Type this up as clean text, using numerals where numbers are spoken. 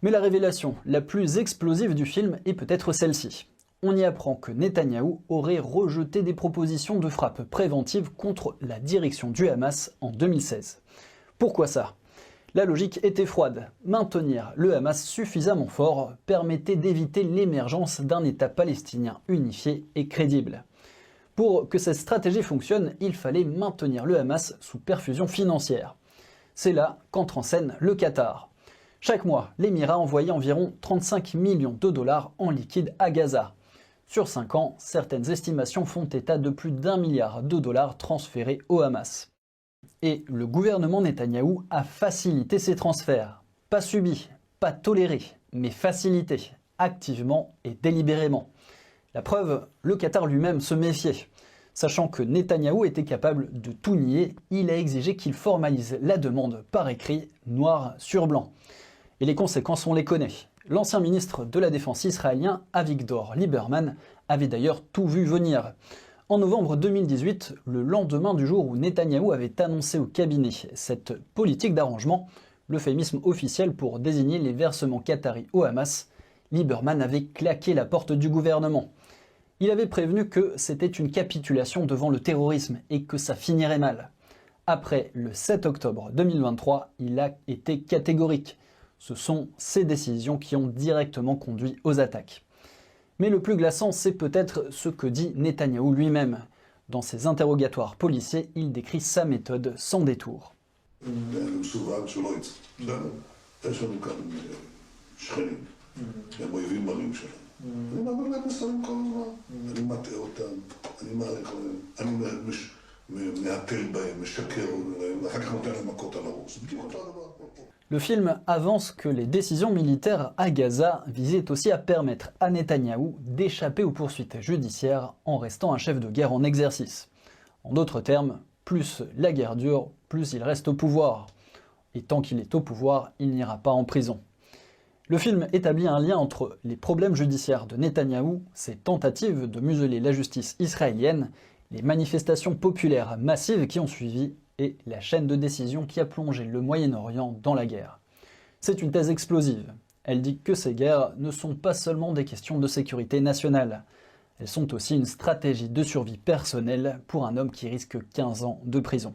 Mais la révélation la plus explosive du film est peut-être celle-ci. On y apprend que Netanyahou aurait rejeté des propositions de frappe préventive contre la direction du Hamas en 2016. Pourquoi ça? La logique était froide. Maintenir le Hamas suffisamment fort permettait d'éviter l'émergence d'un État palestinien unifié et crédible. Pour que cette stratégie fonctionne, il fallait maintenir le Hamas sous perfusion financière. C'est là qu'entre en scène le Qatar. Chaque mois, l'Émirat envoyait environ 35 millions de dollars en liquide à Gaza. Sur 5 ans, certaines estimations font état de plus d'1 milliard de dollars transférés au Hamas. Et le gouvernement Netanyahou a facilité ces transferts. Pas subis, pas tolérés, mais facilités, activement et délibérément. La preuve, le Qatar lui-même se méfiait. Sachant que Netanyahou était capable de tout nier, il a exigé qu'il formalise la demande par écrit, noir sur blanc. Et les conséquences, on les connaît. L'ancien ministre de la Défense israélien, Avigdor Lieberman, avait d'ailleurs tout vu venir. En novembre 2018, le lendemain du jour où Netanyahou avait annoncé au cabinet cette politique d'arrangement, l'euphémisme officiel pour désigner les versements qataris au Hamas, Lieberman avait claqué la porte du gouvernement. Il avait prévenu que c'était une capitulation devant le terrorisme et que ça finirait mal. Après le 7 octobre 2023, il a été catégorique. Ce sont ces décisions qui ont directement conduit aux attaques. Mais le plus glaçant, c'est peut-être ce que dit Netanyahou lui-même. Dans ses interrogatoires policiers, il décrit sa méthode sans détour. Le film avance que les décisions militaires à Gaza visaient aussi à permettre à Netanyahou d'échapper aux poursuites judiciaires en restant un chef de guerre en exercice. En d'autres termes, plus la guerre dure, plus il reste au pouvoir. Et tant qu'il est au pouvoir, il n'ira pas en prison. Le film établit un lien entre les problèmes judiciaires de Netanyahou, ses tentatives de museler la justice israélienne, les manifestations populaires massives qui ont suivi et la chaîne de décision qui a plongé le Moyen-Orient dans la guerre. C'est une thèse explosive. Elle dit que ces guerres ne sont pas seulement des questions de sécurité nationale. Elles sont aussi une stratégie de survie personnelle pour un homme qui risque 15 ans de prison.